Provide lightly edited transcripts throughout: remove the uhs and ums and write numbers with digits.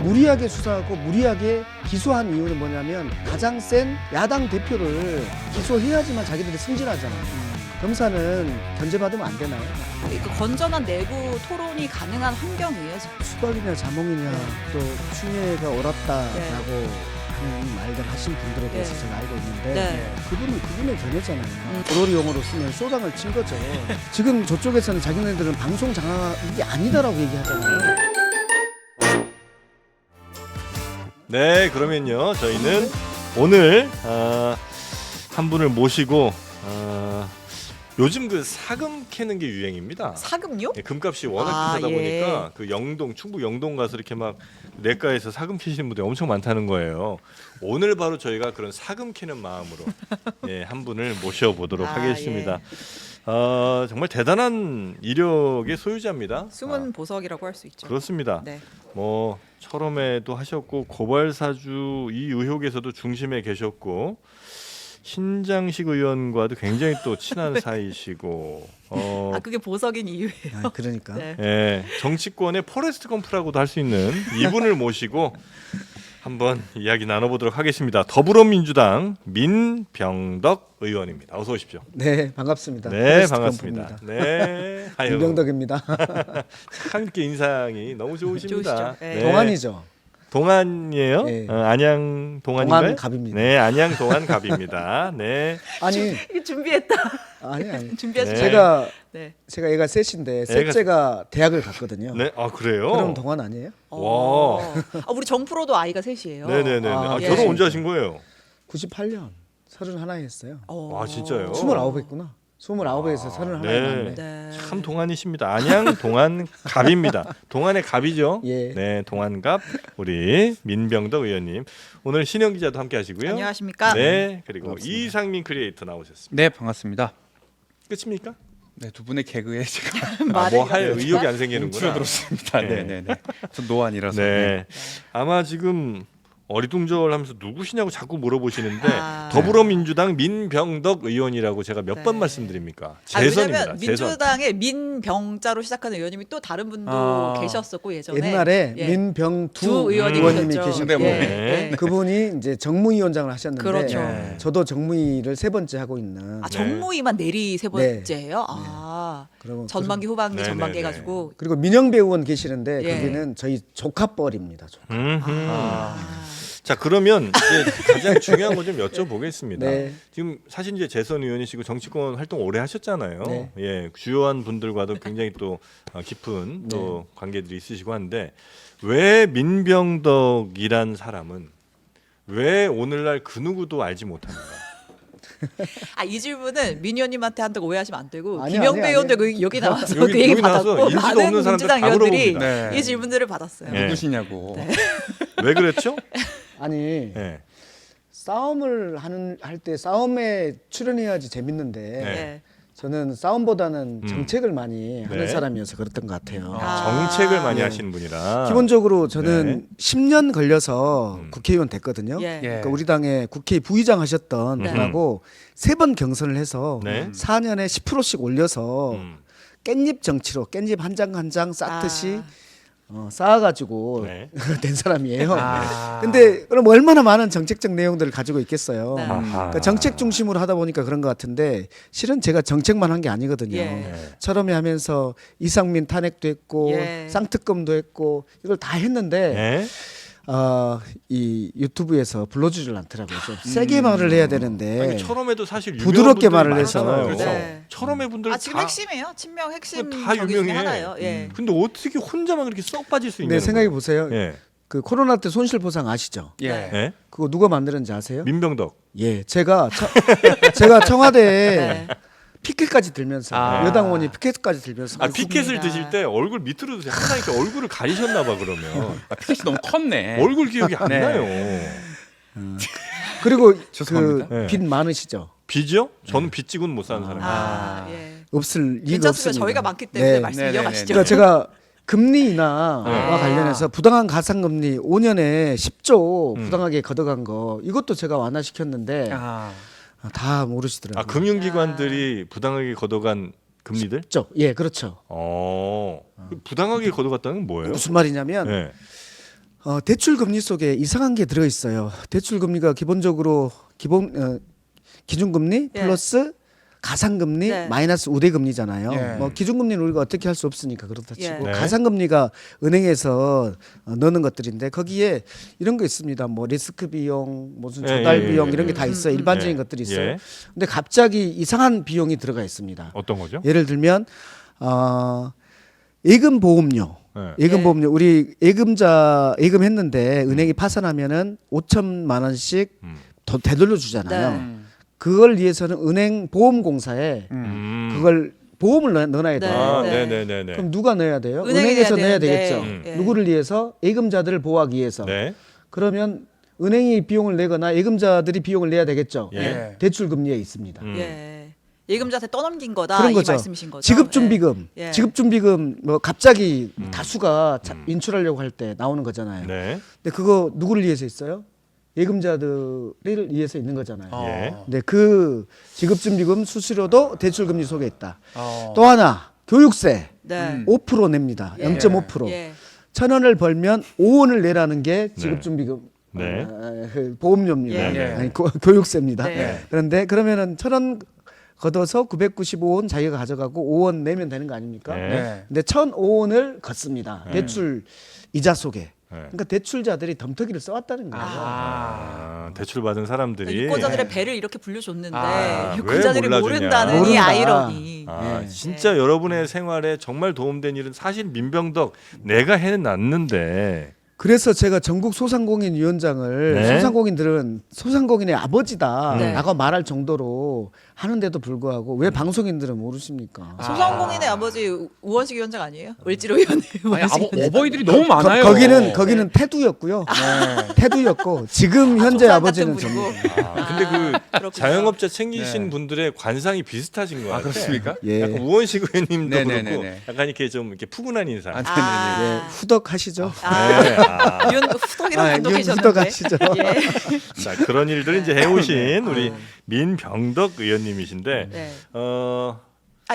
무리하게 수사하고 무리하게 기소한 이유는 뭐냐면 가장 센 야당 대표를 기소해야지만 자기들이 승진하잖아요. 검사는 견제받으면 안 되나요? 그 건전한 내부 토론이 가능한 환경이에요. 지금. 수박이냐 자몽이냐 또 추미애가 옳았다라고 하는 말들 하신 분들에 대해서 네. 제가 알고 있는데 네. 그분은 그분의 견해잖아요. 도로리 용어로 쓰면 쇼당을 친 거죠. 지금 저쪽에서는 자기네들은 방송 장악이 아니다라고 얘기하잖아요. 네, 그러면요 저희는 오늘 한 분을 모시고 요즘 그 사금 캐는 게 유행입니다. 사금요? 예, 금값이 워낙 비싸다 보니까 그 영동 충북 영동 가서 이렇게 막 냇가에서 사금 캐시는 분들이 엄청 많다는 거예요. 오늘 바로 저희가 그런 사금 캐는 마음으로 예, 한 분을 모셔보도록 하겠습니다. 정말 대단한 이력의 소유자입니다. 숨은 보석이라고 할 수 있죠. 그렇습니다. 네. 뭐 철험에도 하셨고 고발사주 이 의혹에서도 중심에 계셨고 신장식 의원과도 굉장히 또 친한 사이시고 그게 보석인 이유예요. 아, 그러니까. 네. 예, 정치권의 포레스트 검프라고도 할 수 있는 이분을 모시고 한번 이야기 나눠보도록 하겠습니다. 더불어민주당 민병덕 의원입니다. 어서 오십시오. 네, 반갑습니다. 네, 포레스트 반갑습니다. 검프입니다. 네, 아유, 민병덕입니다. 참 이렇게 인상이 너무 좋으십니다. 좋으시죠? 네. 동안이죠. 동안이에요? 네. 안양 동안인가요? 동안갑입니다. 네, 안양 동안갑입니다. 네. 아니, 이게 준비했다. 아니. 준비하시죠. 네. 제가 애가 셋인데 애가 셋째가 대학을 갔거든요. 네, 아 그래요? 그럼 동안 아니에요? 와. 우리 정프로도 아이가 셋이에요. 네네네. 아, 예. 결혼 언제 하신 거예요? 98년 31 했어요. 아, 진짜요? 29 했구나. 29에서 31 네. 했네. 네. 참 동안이십니다. 안양 동안갑입니다. 동안의 갑이죠. 예. 네, 동안갑 우리 민병덕 의원님. 오늘 신영 기자도 함께 하시고요. 안녕하십니까? 네, 그리고 반갑습니다. 이상민 크리에이터 나오셨습니다. 네, 반갑습니다. 끝입니까? 네, 두 분의 개그에 제가 뭐 할 말을 의욕이 안 생기는구나. 줄어들었습니다. 네. 네, 네, 네. 전 노안이라서. 네. 아마 지금 어리둥절하면서 누구시냐고 자꾸 물어보시는데 아. 더불어민주당 민병덕 의원이라고 제가 몇 번 네. 말씀드립니까? 재선입니다. 왜냐면 재선. 민주당의 민병자로 시작하는 의원님이 또 다른 분도 계셨었고 예전에 옛날에 예. 민병두 두 의원이 의원님이 계셨죠. 계셨고 네, 뭐. 예. 예. 그분이 이제 정무위원장을 하셨는데 그렇죠. 네. 저도 정무위를 세 번째 하고 있는 정무위만 내리 세 네. 번째예요. 그러면 전반기 후반기 네, 전반기 네, 네. 해가지고 그리고 민영배 의원 계시는데 예. 거기는 저희 조카뻘입니다. 자, 그러면 이제 가장 중요한 거 좀 여쭤보겠습니다. 네. 지금 사실 이제 재선 의원이시고 정치권 활동 오래 하셨잖아요. 네. 예, 주요한 분들과도 굉장히 또 깊은 또 네. 관계들이 있으시고 한데 왜 민병덕이란 사람은 왜 오늘날 그 누구도 알지 못합니까? 이 질문은 민 의원님한테 한다고 오해하시면 안 되고 아니요, 김영배 아니요, 의원도 아니요. 여기 나와서 여기- 그 얘기 여기 나와서 받았고 인지도 많은 없는 사람들 민주당 다 의원들이 물어봅니다. 네. 이 질문들을 받았어요. 네. 누구시냐고. 왜 그랬죠? 아니 예. 싸움을 할 때 싸움에 출연해야지 재밌는데 네. 네. 저는 싸움보다는 정책을 많이 하는 네. 사람이어서 그랬던 것 같아요. 정책을 많이 네. 하시는 분이라. 기본적으로 저는 네. 10년 걸려서 국회의원 됐거든요. 예. 예. 그러니까 우리 당의 국회 부의장 하셨던 네. 분하고 세 번 경선을 해서 네. 4년에 10%씩 올려서 음. 깻잎 정치로 깻잎 한 장 한 장 쌓듯이 아. 쌓아가지고 네. 된 사람이에요. 아. 근데 그럼 얼마나 많은 정책적 내용들을 가지고 있겠어요. 네. 아하. 그러니까 정책 중심으로 하다 보니까 그런 것 같은데 실은 제가 정책만 한 게 아니거든요. 예. 처럼에 하면서 이상민 탄핵도 했고 예. 쌍특검도 했고 이걸 다 했는데 네. 이 유튜브에서 불러주질 않더라고요. 좀 세게 말을 해야 되는데 아니, 철험에도 사실 유명한 부드럽게 분들이 말을 해서. 많잖아요. 그렇죠? 네. 철험의 분들 지금 다 핵심이에요. 친명 핵심 다 저기 중에 유명해. 하나예요. 예. 근데 어떻게 혼자만 그렇게 썩 빠질 수 있냐? 근데 생각해 보세요. 예. 그 코로나 때 손실보상 아시죠? 예. 네. 예? 그거 누가 만들었는지 아세요? 민병덕. 예, 제가 청와대에 네. 피켓까지 들면서 아. 여당 의원이 피켓까지 들면서 피켓을 그렇습니다. 드실 때 얼굴 밑으로 드세요. 항상 이렇게 얼굴을 가리셨나 봐 그러면. 피켓이 너무 컸네. 얼굴 기억이 안 네. 나요. 그리고 죄송합니다. 네. 빚 많으시죠? 빚이요? 저는 빚 지고는 못 사는 사람이에요. 예. 없을 리가 괜찮습니다. 없습니다. 저희가 많기 때문에 네. 말씀 네네네. 이어가시죠. 그러니까 제가 금리 인하와 아. 관련해서 부당한 가상금리 5년에 10조 음. 부당하게 걷어간 거 이것도 제가 완화시켰는데 다 모르시더라고요. 아 금융기관들이 부당하게 걷어간 금리들? 10조. 예, 그렇죠. 부당하게 걷어갔다는 건 뭐예요? 무슨 말이냐면 예. 대출 금리 속에 이상한 게 들어 있어요. 대출 금리가 기본적으로 기준금리 예. 플러스 가상금리 네. 마이너스 우대금리잖아요. 예. 뭐 기준금리는 우리가 어떻게 할 수 없으니까 그렇다 치고 예. 네. 가상금리가 은행에서 넣는 것들인데 거기에 이런 거 있습니다. 뭐 리스크 비용, 무슨 예, 조달 예, 비용 예, 이런 게 예. 다 있어요. 일반적인 것들이 있어요. 예. 근데 갑자기 이상한 비용이 들어가 있습니다. 어떤 거죠? 예를 들면 예금 보험료. 네. 예금 보험료 우리 예금했는데 은행이 파산하면은 5천만 원씩 더 되돌려 주잖아요. 네. 그걸 위해서는 은행 보험공사에 그걸 보험을 넣어놔야 돼요. 아, 네. 네네네네. 그럼 누가 넣어야 돼요? 은행이 은행에서 내야 넣어야 되는데, 되겠죠. 예. 누구를 위해서? 예금자들을 보호하기 위해서. 네. 그러면 은행이 비용을 내거나 예금자들이 비용을 내야 되겠죠. 예. 대출 금리에 있습니다. 예. 예금자한테 떠넘긴 거다 그런 이 거죠. 말씀이신 거죠. 지급준비금, 예. 지급준비금 뭐 갑자기 다수가 인출하려고 할 때 나오는 거잖아요. 네. 근데 그거 누구를 위해서 있어요? 예금자들을 위해서 있는 거잖아요. 예. 근데 그 지급준비금 수수료도 대출금리 속에 있다. 어. 또 하나 교육세 네. 5% 냅니다. 예. 0.5%. 예. 1,000원을 벌면 5원을 내라는 게 지급준비금 네. 그 보험료입니다. 예. 아니, 교육세입니다. 네. 그런데 그러면은 1,000원 걷어서 995원 자기가 가져가고 5원 내면 되는 거 아닙니까? 네. 네. 근데 1,005원을 걷습니다. 대출 이자 속에. 네. 그러니까 대출자들이 덤터기를 써왔다는 거예요. 아, 대출 받은 사람들이 유권자들의 배를 이렇게 불려줬는데 아, 유권자들이 왜 몰라주냐. 모른다는 이 모른다. 아이러니. 아, 네. 진짜 여러분의 생활에 정말 도움된 일은 사실 민병덕 내가 해놨는데 그래서 제가 전국 소상공인 위원장을 네. 소상공인들은 소상공인의 아버지다 네. 라고 말할 정도로 하는데도 불구하고 왜 방송인들은 모르십니까? 소상공인의 아버지 우원식 위원장 아니에요? 을지로 위원회 아니, 우원식 위원장. 어버이들이 너무 많아요. 거기는 태두였고요. 네. 태두였고 지금 현재 조상 아버지는 같은 전 분이고. 근데 그 그렇군요. 자영업자 챙기신 네. 분들의 관상이 비슷하신 것 같아요. 그렇습니까? 예. 약간 우원식 의원님도 네네네네. 그렇고 약간 이렇게 좀 이렇게 푸근한 인상. 아, 아. 예, 후덕하시죠. 네. 아, 후덕이라는 분도 계셨는데. 후덕하시죠. 예. 자 그런 일들을 이제 해오신 우리 민병덕 의원님이신데 네.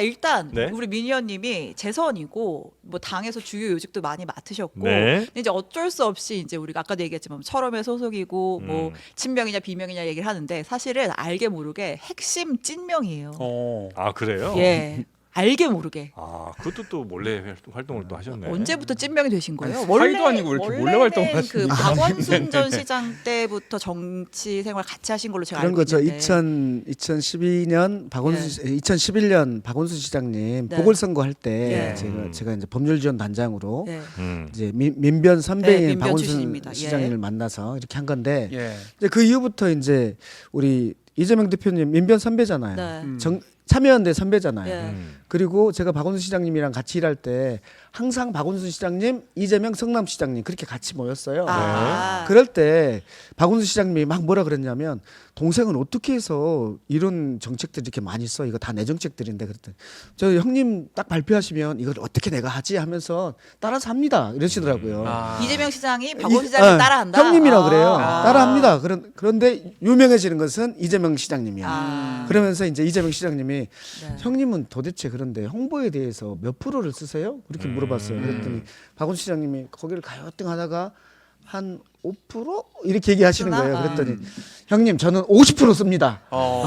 일단 네. 우리 민 의원님이 재선이고 뭐 당에서 주요 요직도 많이 맡으셨고 네. 근데 이제 어쩔 수 없이 이제 우리가 아까도 얘기했지만 철험의 소속이고 뭐 친명이냐 비명이냐 얘기를 하는데 사실은 알게 모르게 핵심 찐명이에요. 어. 아 그래요? 예. 알게 모르게. 아 그것도 또 몰래 활동을 또 하셨네. 언제부터 찐명이 되신 거예요? 스파이도 아니고 왜 이렇게 몰래 원래는 활동을 그 하십니까? 박원순 전 시장 때부터 정치 생활 같이 하신 걸로 제가 그런 알고 거죠. 있는데. 2012년 박원순 2011년 박원순 시장님 네. 보궐선거 할 때 예. 제가 이제 법률지원 단장으로 예. 이제 민변 선배인 네, 민변 박원순 출신입니다. 예. 시장님을 만나서 이렇게 한 건데 예. 이제 그 이후부터 이제 우리 이재명 대표님 민변 선배잖아요. 네. 참여연대 선배잖아요. 예. 그리고 제가 박원순 시장님이랑 같이 일할 때 항상 박원순 시장님, 이재명 성남시장님 그렇게 같이 모였어요. 아. 그럴 때 박원순 시장님이 막 뭐라 그랬냐면 동생은 어떻게 해서 이런 정책들 이렇게 많이 써? 이거 다 내 정책들인데 그랬더니 저 형님 딱 발표하시면 이걸 어떻게 내가 하지 하면서 따라서 합니다 이러시더라고요. 아. 이재명 시장이 박원순 시장을 따라한다. 형님이라고 그래요. 아. 따라합니다. 그런데 유명해지는 것은 이재명 시장님이야. 아. 그러면서 이제 이재명 시장님이 네. 형님은 도대체 그런데 홍보에 대해서 몇 프로를 쓰세요? 그렇게 물어봤어요. 그랬더니 박원순 시장님이 거기를 가요등하다가 한 5% 이렇게 얘기하시는 그러나? 거예요. 그랬더니 형님 저는 50% 씁니다. 어.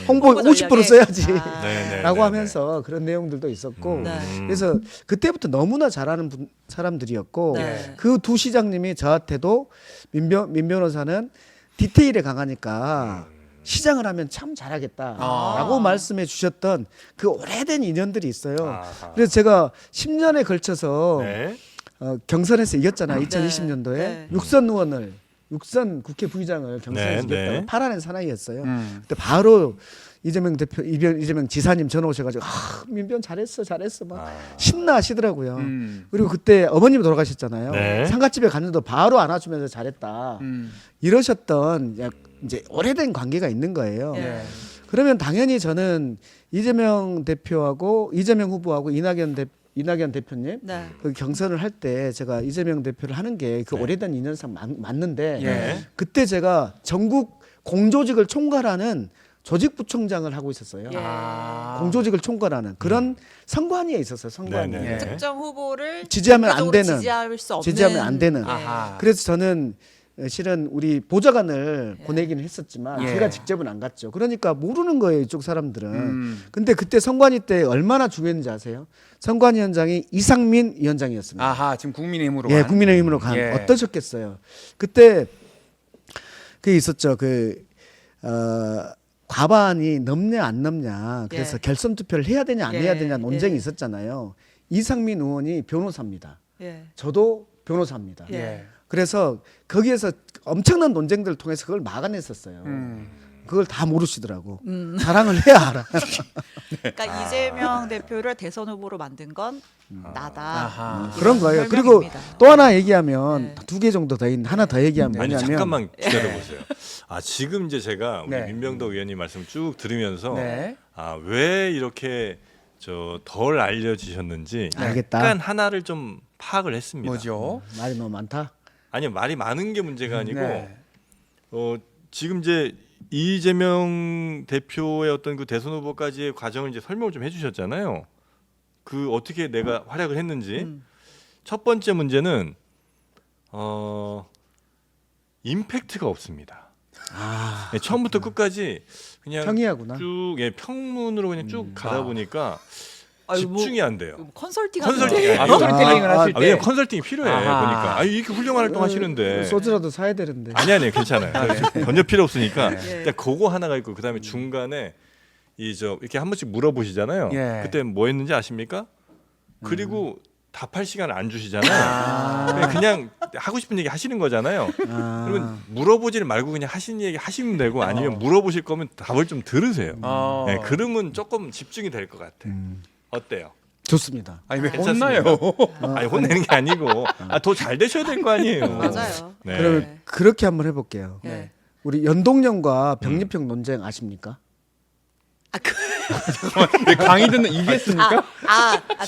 홍보 홍보 50% 전략에? 써야지. 아. 네네. 라고 하면서 그런 내용들도 있었고 네. 그래서 그때부터 너무나 잘하는 사람들이었고 네. 그 두 시장님이 저한테도 민 변호사는 디테일에 강하니까 시장을 하면 참 잘하겠다라고 말씀해 주셨던 그 오래된 인연들이 있어요. 아하. 그래서 제가 10년에 걸쳐서 네. 경선에서 이겼잖아요. 2020년도에 네. 육선 국회 부의장을 경선에서 네, 이겼다고 네. 파란의 사나이였어요. 그때 바로 이재명 대표, 이재명 지사님 전화 오셔가지고 민변 잘했어 막 신나하시더라고요. 그리고 그때 어머님이 돌아가셨잖아요. 네. 상가집에 갔는데 바로 안아주면서 잘했다. 이러셨던 이제 오래된 관계가 있는 거예요. 예. 그러면 당연히 저는 이재명 대표하고 이재명 후보하고 이낙연 대표님 네. 그 경선을 할 때 제가 이재명 대표를 하는 게 그 오래된 인연상 맞는데 예. 그때 제가 전국 공조직을 총괄하는 조직부총장을 하고 있었어요. 예. 공조직을 총괄하는 그런 선관위에 있었어요. 선관위. 네네. 특정 후보를 지지하면 안 정기적으로 되는, 지지할 수 없는 지지하면 안 되는. 아하. 그래서 저는 실은 우리 보좌관을 보내기는 했었지만 예. 제가 직접은 안 갔죠. 그러니까 모르는 거예요, 이쪽 사람들은. 근데 그때 선관위 때 얼마나 중요했는지 아세요? 선관위원장이 이상민 위원장이었습니다. 아하, 지금 국민의힘으로 예, 간. 국민의힘으로 간. 예. 어떠셨겠어요? 그때 그게 있었죠. 과반이 넘냐 안 넘냐. 그래서 예. 결선 투표를 해야 되냐 안 예, 해야 되냐 논쟁이 예. 있었잖아요. 이상민 의원이 변호사입니다. 예. 저도 변호사입니다. 예. 그래서 거기에서 엄청난 논쟁들을 통해서 그걸 막아냈었어요. 그걸 다 모르시더라고. 자랑을 해야 알아. 그러니까 이재명 대표를 대선 후보로 만든 건 나다. 아하. 이런 그런 거예요. 그리고 설명입니다. 또 하나 얘기하면 네. 두 개 정도 더 있는 하나 더 얘기하면 아니 뭐냐면 잠깐만 기다려 보세요. 아 지금 이제 제가 우리 네. 민병덕 의원님 말씀 쭉 들으면서 네. 아 왜 이렇게 덜 알려지셨는지 알겠다. 약간 하나를 좀 파악을 했습니다. 뭐죠? 말이 너무 많다. 아니 말이 많은 게 문제가 아니고 네. 지금 이제 이재명 대표의 어떤 그 대선 후보까지의 과정을 이제 설명을 좀 해주셨잖아요. 그 어떻게 내가 활약을 했는지. 첫 번째 문제는 임팩트가 없습니다. 아, 네, 처음부터 끝까지 그냥 평이하구나. 쭉 평문으로 그냥 쭉 가다 보니까 아유, 뭐, 집중이 안 돼요. 컨설팅 컨설팅이 하는데. 아니라- 스토리텔링을 하실 때. 왜냐면 컨설팅이 필요해 아하. 보니까. 이렇게 훌륭한 활동 하시는데. 소주라도 사야 되는데. 아니 괜찮아요. 전혀 필요 없으니까. 네. 일단 그거 하나가 있고 그다음에 중간에 이렇게 한 번씩 물어보시잖아요. 예. 그때 뭐 했는지 아십니까? 그리고 답할 시간을 안 주시잖아요. 그냥 하고 싶은 얘기 하시는 거잖아요. 그러면 물어보지를 말고 그냥 하시는 얘기 하시면 되고 아니면 물어보실 거면 답을 좀 들으세요. 네, 그러면 조금 집중이 될 것 같아. 어때요? 좋습니다. 아니 왜 괜찮습니까? 혼나요? 아니 혼내는 게 아니고 더 잘 되셔야 될 거 아니에요. 맞아요. 네. 그러면 그렇게 한번 해볼게요. 네. 우리 연동형과 병립형 논쟁 아십니까? 왜 강의 듣는 EBS입니까?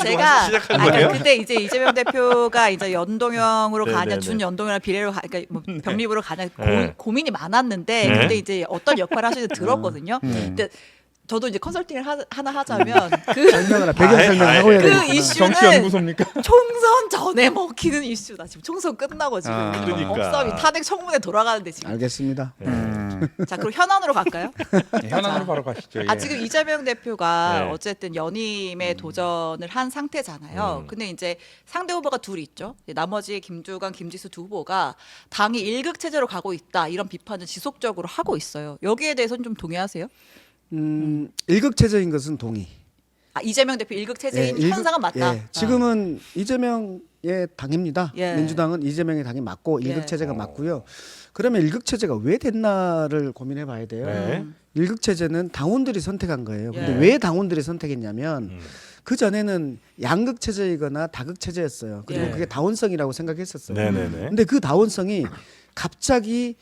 제가 시작한 거예요? 그때 이제 이재명 대표가 이제 연동형으로 가냐 네네네. 준연동형이나 비례로 그러니까 뭐 병립으로 가냐 네. 고민이 많았는데 네. 그때 이제 어떤 역할을 하시는지 들었거든요. 근데 저도 이제 컨설팅을 하나 하자면 설명을 배경 설명하고 해야 그 되겠구나. 이슈는 정치연구소입니까? 총선 전에 먹히는 이슈다. 지금 총선 끝나고 지금 그러니까. 법사위 탄핵 청문회 돌아가는데 지금. 알겠습니다. 자 그럼 현안으로 갈까요? 네, 현안으로 바로 가시죠. 예. 지금 이재명 대표가 네. 어쨌든 연임에 도전을 한 상태잖아요. 근데 이제 상대 후보가 둘 있죠. 나머지 김두관, 김지수 두 후보가 당이 일극 체제로 가고 있다 이런 비판을 지속적으로 하고 있어요. 여기에 대해서는 좀 동의하세요? 일극체제인 것은 동의. 이재명 대표 일극 체제인 일극- 현상은 맞다. 예, 지금은 이재명의 당입니다. 예. 민주당은 이재명의 당이 맞고 예. 일극체제가 맞고요. 그러면 일극체제가 왜 됐나를 고민해 봐야 돼요. 네. 일극체제는 당원들이 선택한 거예요. 근데 예. 왜 당원들이 선택했냐면 그 전에는 양극체제이거나 다극체제였어요. 그리고 예. 그게 다원성이라고 생각했었어요. 네네네. 근데 그 다원성이 갑자기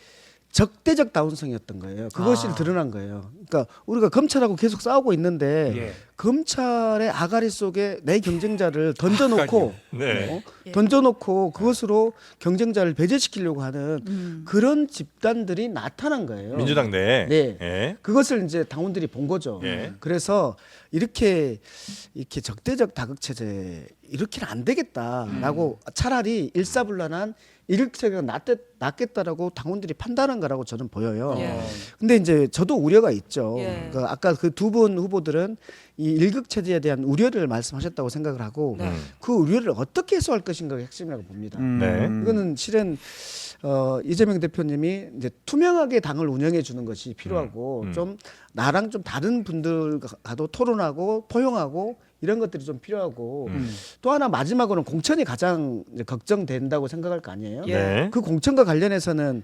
적대적 다운성이었던 거예요. 그것이 드러난 거예요. 그러니까 우리가 검찰하고 계속 싸우고 있는데 예. 검찰의 아가리 속에 내 경쟁자를 던져놓고 네. 던져놓고 그것으로 경쟁자를 배제시키려고 하는 그런 집단들이 나타난 거예요. 민주당 내. 네. 예. 그것을 이제 당원들이 본 거죠. 예. 그래서 이렇게 적대적 다극체제 이렇게는 안 되겠다라고 차라리 일사불란한 일극체제가 낫겠다라고 당원들이 판단한 거라고 저는 보여요. 예. 근데 이제 저도 우려가 있죠. 예. 그 아까 그 두 분 후보들은 이 일극체제에 대한 우려를 말씀하셨다고 생각을 하고 네. 그 우려를 어떻게 해소할 것인가가 핵심이라고 봅니다. 네. 이거는 실은 이재명 대표님이 이제 투명하게 당을 운영해 주는 것이 필요하고 좀 나랑 좀 다른 분들과도 토론하고 포용하고 이런 것들이 좀 필요하고 또 하나 마지막으로는 공천이 가장 이제 걱정된다고 생각할 거 아니에요. 예. 네. 그 공천과 관련해서는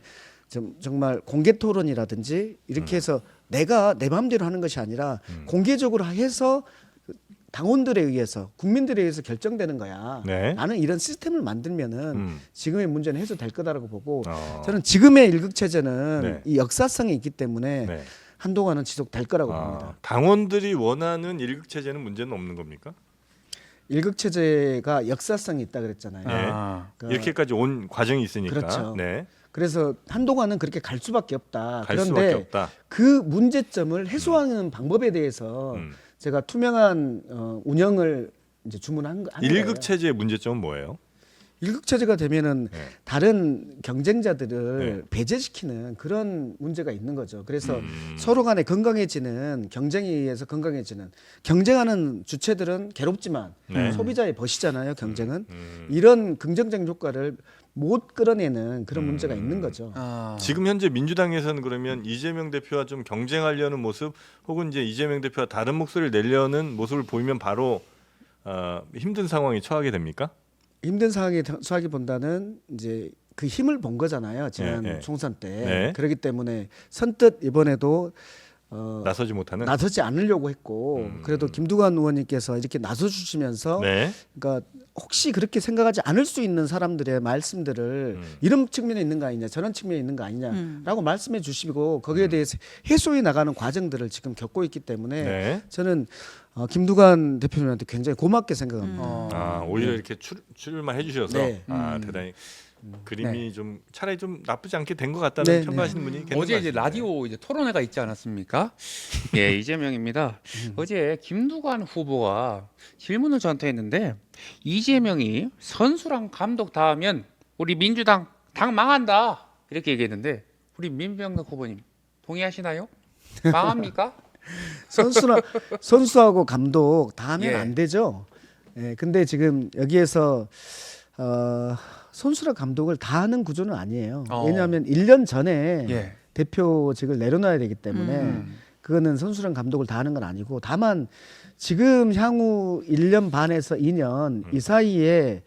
정말 공개 토론이라든지 이렇게 해서 내가 내 마음대로 하는 것이 아니라 공개적으로 해서 당원들에 의해서 국민들에 의해서 결정되는 거야. 네. 나는 이런 시스템을 만들면은 지금의 문제는 해소될 거다라고 보고 저는 어. 지금의 일극체제는 네. 이 역사성이 있기 때문에 네. 한동안은 지속될 거라고 봅니다. 당원들이 원하는 일극 체제는 문제는 없는 겁니까? 일극 체제가 역사성이 있다 그랬잖아요. 네. 아, 그러니까 이렇게까지 온 과정이 있으니까. 그렇죠. 네. 그래서 한동안은 그렇게 갈 수밖에 없다. 갈 수밖에 그런데 없다. 그 문제점을 해소하는 방법에 대해서 음. 제가 투명한 운영을 이제 주문한 거. 일극 체제의 문제점은 뭐예요? 일극 체제가 되면은 네. 다른 경쟁자들을 네. 배제시키는 그런 문제가 있는 거죠. 그래서 음. 서로 간에 건강해지는 경쟁에 의해서 건강해지는 경쟁하는 주체들은 괴롭지만 네. 소비자의 벗이잖아요. 경쟁은 음. 이런 긍정적 효과를 못 끌어내는 그런 문제가 있는 거죠. 아. 지금 현재 민주당에서는 그러면 이재명 대표와 좀 경쟁하려는 모습 혹은 이제 이재명 대표와 다른 목소리를 내려는 모습을 보이면 바로 힘든 상황에 처하게 됩니까? 힘든 상황에 처하기보다는 이제 그 힘을 본 거잖아요. 지난 네, 네. 총선 때. 네. 그렇기 때문에 선뜻 이번에도 나서지 못하는. 나서지 않으려고 했고 그래도 김두관 의원님께서 이렇게 나서 주시면서 네. 그러니까 혹시 그렇게 생각하지 않을 수 있는 사람들의 말씀들을 이런 측면에 있는 거 아니냐 저런 측면에 있는 거 아니냐라고 말씀해 주시고 거기에 대해서 해소해 나가는 과정들을 지금 겪고 있기 때문에 네. 저는 김두관 대표님한테 굉장히 고맙게 생각합니다. 아 오히려 이렇게 출마 해주셔서 네. 대단히 그림이 네. 좀 차라리 좀 나쁘지 않게 된 것 같다는 네, 평가하시는 분이 계신 어제 것 이제 같습니다. 라디오 이제 토론회가 있지 않았습니까? 예, 이재명입니다. 어제 김두관 후보가 질문을 저한테 했는데 이재명이 선수랑 감독 다 하면 우리 민주당 당 망한다 이렇게 얘기했는데 우리 민병덕 후보님 동의하시나요? 망합니까? 선수하고 감독 다 하면 예. 안 되죠. 예, 근데 지금 여기에서 선수랑 감독을 다 하는 구조는 아니에요. 왜냐하면 1년 전에 예. 대표직을 내려놔야 되기 때문에 그거는 선수랑 감독을 다 하는 건 아니고 다만 지금 향후 1년 반에서 2년 이 사이에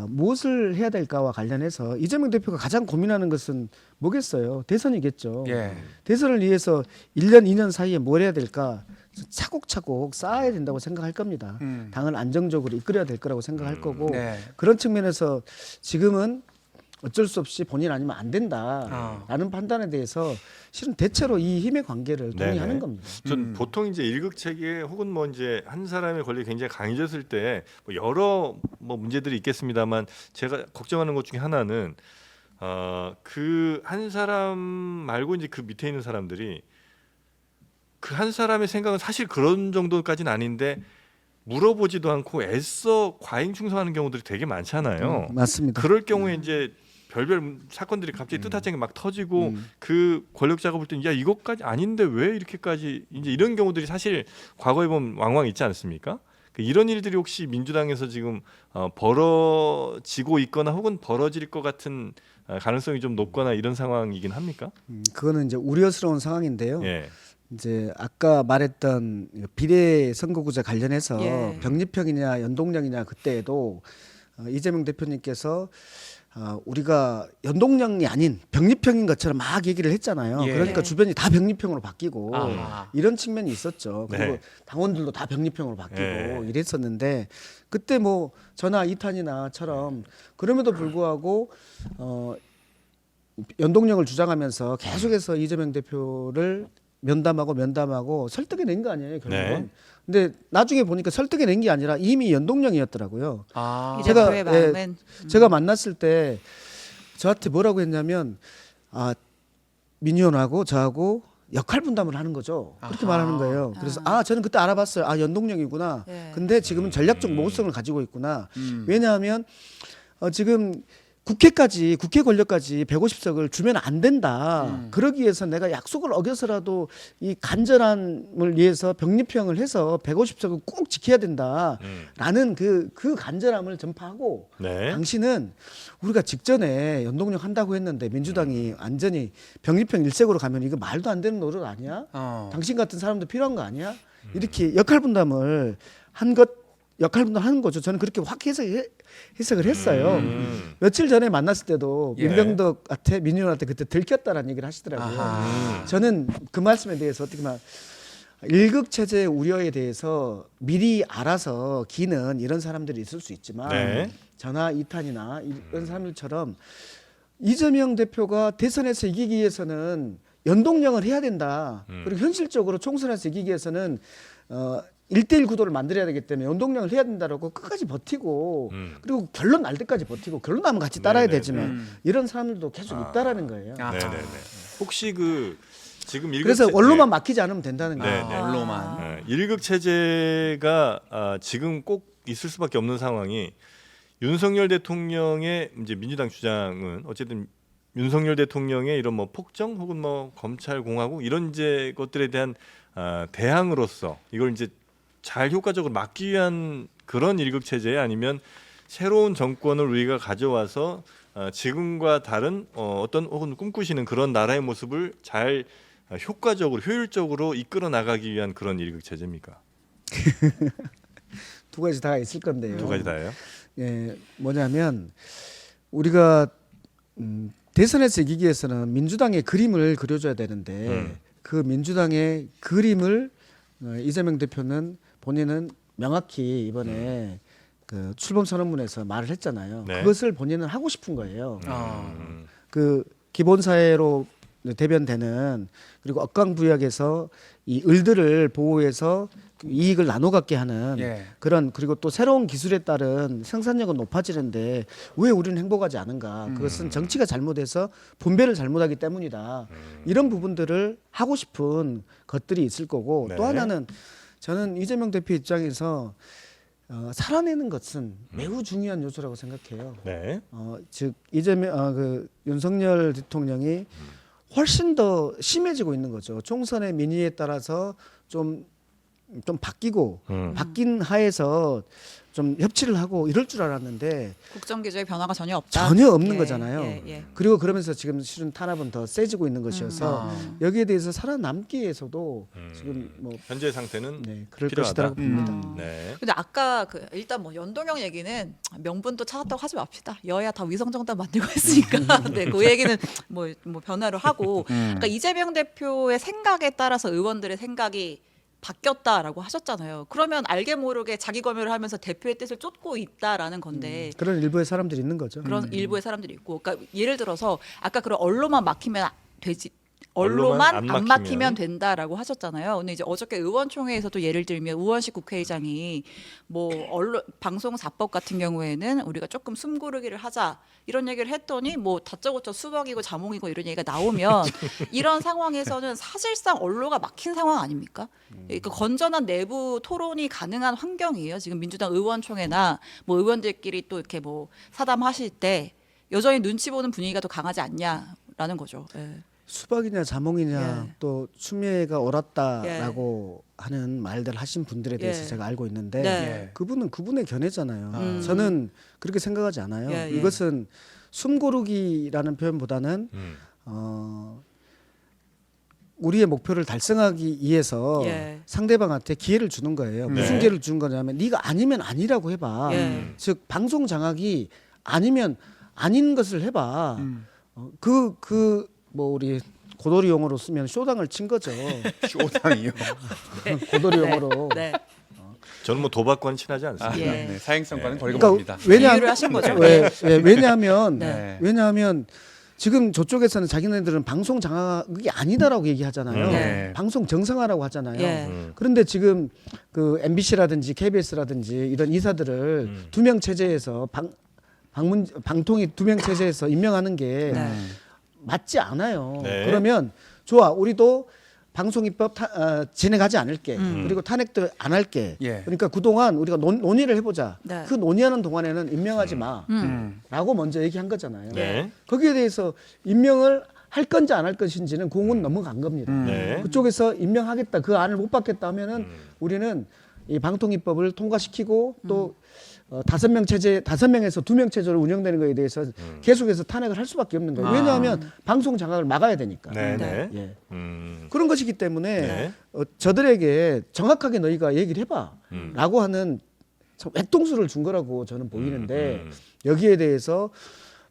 무엇을 해야 될까와 관련해서 이재명 대표가 가장 고민하는 것은 뭐겠어요? 대선이겠죠. 예. 대선을 위해서 1년, 2년 사이에 뭘 해야 될까? 차곡차곡 쌓아야 된다고 생각할 겁니다. 당을 안정적으로 이끌어야 될 거라고 생각할 거고 네. 그런 측면에서 지금은 어쩔 수 없이 본인 아니면 안 된다라는 판단에 대해서 실은 대체로 이 힘의 관계를 동의하는 네네. 겁니다. 전 보통 이제 일극체계 혹은 뭐 이제 한 사람의 권력이 굉장히 강해졌을 때 뭐 여러 뭐 문제들이 있겠습니다만 제가 걱정하는 것 중에 하나는 그 한 사람 말고 이제 그 밑에 있는 사람들이 그 한 사람의 생각은 사실 그런 정도까지는 아닌데 물어보지도 않고 애써 과잉 충성하는 경우들이 되게 많잖아요. 맞습니다. 그럴 경우에 이제 별별 사건들이 갑자기 뜻하지 막 터지고 그 권력자가 볼 때는 야 이것까지 아닌데 왜 이렇게까지 이제 이런 경우들이 사실 과거에 보면 왕왕 있지 않습니까? 이런 일들이 혹시 민주당에서 지금 벌어지고 있거나 혹은 벌어질 것 같은 가능성이 좀 높거나 이런 상황이긴 합니까? 그거는 이제 우려스러운 상황인데요. 예. 이제 아까 말했던 비례 선거구제 관련해서 예. 병립형이냐 연동형이냐 그때에도 이재명 대표님께서 우리가 연동형이 아닌 병립형인 것처럼 막 얘기를 했잖아요. 예. 그러니까 주변이 다 병립형으로 바뀌고 아하. 이런 측면이 있었죠. 그리고 네. 당원들도 다 병립형으로 바뀌고 네. 이랬었는데 그때 뭐 전화 2탄이나처럼 그럼에도 불구하고 연동형을 주장하면서 계속해서 이재명 대표를 면담하고 설득해낸 거 아니에요 결국은. 네. 근데 나중에 보니까 설득해낸 게 아니라 이미 연동형이었더라고요. 아. 이 대표의 마음은 제가 만났을 때 저한테 뭐라고 했냐면 민의원하고 저하고 역할 분담을 하는 거죠. 그렇게 아하. 말하는 거예요. 그래서 저는 그때 알아봤어요. 연동형이구나. 네. 근데 지금은 전략적 모호성을 가지고 있구나. 왜냐하면 지금 국회 권력까지 150석을 주면 안 된다. 그러기 위해서 내가 약속을 어겨서라도 이 간절함을 위해서 병립형을 해서 150석을 꼭 지켜야 된다라는 그 간절함을 전파하고 네. 당신은 우리가 직전에 연동형 한다고 했는데 민주당이 완전히 병립형 일색으로 가면 이거 말도 안 되는 노릇 아니야? 당신 같은 사람도 필요한 거 아니야? 이렇게 역할 분담을 하는 거죠. 저는 그렇게 확 해석을 했어요. 며칠 전에 만났을 때도 예. 민병덕한테 민의원한테 그때 들켰다라는 얘기를 하시더라고요. 아하. 저는 그 말씀에 대해서 어떻게 말 일극 체제 우려에 대해서 미리 알아서 기는 이런 사람들이 있을 수 있지만 네. 전화 2탄이나 이런 사람들처럼 이재명 대표가 대선에서 이기기 위해서는 연동형을 해야 된다. 그리고 현실적으로 총선에서 이기기 위해서는 1대1 구도를 만들어야 되기 때문에 연동형을 해야 된다라고 끝까지 버티고 그리고 결론 날 때까지 버티고 결론 나면 같이 따라야 네네네. 되지만 이런 사람들도 계속 있다라는 거예요. 아하. 네네네. 혹시 그 지금 일극 그래서 체- 원로만 막히지 않으면 된다는 네, 거예요. 네. 언로만. 일극 체제가 지금 꼭 있을 수밖에 없는 상황이 윤석열 대통령의 이제 민주당 주장은 어쨌든 윤석열 대통령의 이런 뭐 폭정 혹은 뭐 검찰 공화국 이런 이제 것들에 대한 대항으로서 이걸 이제 잘 효과적으로 막기 위한 그런 일극 체제에 아니면 새로운 정권을 우리가 가져와서 지금과 다른 어떤 혹은 꿈꾸시는 그런 나라의 모습을 잘 효과적으로 효율적으로 이끌어 나가기 위한 그런 일극 체제입니까? 두 가지 다 있을 건데요. 두 가지 다예요. 예, 뭐냐면 우리가 대선에서 이기기 위해서는 민주당의 그림을 그려줘야 되는데 그 민주당의 그림을 이재명 대표는 본인은 명확히 이번에 그 출범 선언문에서 말을 했잖아요. 네. 그것을 본인은 하고 싶은 거예요. 음. 그 기본 사회로 대변되는 그리고 억강부약에서 이 을들을 보호해서 그 이익을 나눠 갖게 하는 예. 그런 그리고 또 새로운 기술에 따른 생산력은 높아지는데 왜 우리는 행복하지 않은가? 그것은 정치가 잘못해서 분배를 잘못하기 때문이다. 이런 부분들을 하고 싶은 것들이 있을 거고 네. 또 하나는 저는 이재명 대표 입장에서 살아내는 것은 매우 중요한 요소라고 생각해요. 네. 즉 이재명 그 윤석열 대통령이 훨씬 더 심해지고 있는 거죠. 총선의 민의에 따라서 좀 바뀌고 바뀐 하에서 좀 협치를 하고 이럴 줄 알았는데 국정 기조에 변화가 전혀 없다. 전혀 없는 예, 거잖아요. 예, 예. 그리고 그러면서 지금 실은 탄압은 더 세지고 있는 것이어서 여기에 대해서 살아남기 위해서도 지금 뭐 현재 상태는 네, 그럴 필요하다. 것이라고 봅니다. 네. 근데 아까 그 일단 뭐 연동형 얘기는 명분도 찾았다고 하지 맙시다. 여야 다 위성정당 만들고 했으니까. 네, 그 얘기는 뭐 변화를 하고. 그러니까 이재명 대표의 생각에 따라서 의원들의 생각이 바뀌었다라고 하셨잖아요. 그러면 알게 모르게 자기 검열을 하면서 대표의 뜻을 쫓고 있다라는 건데 그런 일부의 사람들이 있는 거죠. 그런 일부의 사람들이 있고, 그러니까 예를 들어서 아까 그런 언론만 막히면 되지. 언론만 언론만 안 안 막히면 막히면 된다라고 하셨잖아요. 근데 이제 어저께 의원총회에서도 예를 들면 우원식 국회의장이 뭐 언론 방송사법 같은 경우에는 우리가 조금 숨고르기를 하자 이런 얘기를 했더니 뭐 다짜고짜 수박이고 자몽이고 이런 얘기가 나오면 이런 상황에서는 사실상 언론가 막힌 상황 아닙니까? 그러니까 건전한 내부 토론이 가능한 환경이에요. 지금 민주당 의원총회나 뭐 의원들끼리 또 이렇게 뭐 사담하실 때 여전히 눈치 보는 분위기가 더 강하지 않냐라는 거죠. 예. 수박이냐 자몽이냐 예. 또 추미애가 옳았다라고 하는 말들 하신 분들에 대해서 예. 제가 알고 있는데 네. 그분은 그분의 견해잖아요. 저는 그렇게 생각하지 않아요. 예, 예. 이것은 숨고르기라는 표현보다는 우리의 목표를 달성하기 위해서 예. 상대방한테 기회를 주는 거예요. 무슨 네. 기회를 주는 거냐면 네가 아니면 아니라고 해봐. 예. 즉 방송 장악이 아니면 아닌 것을 해봐. 뭐 우리 고도리 용어로 쓰면 쇼당을 친 거죠. 쇼당이요. 고도리 용어로. 네. 저는 뭐 도박과는 친하지 않습니다. 예. 네, 사행성과는 거리가 그러니까 멉니다. 비유를 하신 거죠. 왜냐하면 네. 왜냐하면 지금 저쪽에서는 자기네들은 방송 장악이 아니다라고 얘기하잖아요. 네. 방송 정상화라고 하잖아요. 예. 그런데 지금 그 MBC라든지 KBS라든지 이런 이사들을 두명 체제에서 방통위 두명 체제에서 임명하는 게 네. 맞지 않아요. 네. 그러면 좋아, 우리도 방송입법 진행하지 않을게. 그리고 탄핵도 안 할게. 예. 그러니까 그동안 우리가 논의를 해보자. 네. 그 논의하는 동안에는 임명하지 마. 음. 라고 먼저 얘기한 거잖아요. 네. 거기에 대해서 임명을 할 건지 안 할 것인지는 공은 넘어간 겁니다. 네. 그쪽에서 임명하겠다, 그 안을 못 받겠다 하면은 우리는 이 방통위법을 통과시키고 또 5명 체제, 5명에서 2명 체제로 운영되는 거에 대해서 계속해서 탄핵을 할 수밖에 없는 거예요. 왜냐하면 방송 장악을 막아야 되니까. 네. 네. 네. 예. 음. 그런 것이기 때문에 네. 저들에게 정확하게 너희가 얘기를 해봐라고 하는 참 외통수를 준 거라고 저는 보이는데 여기에 대해서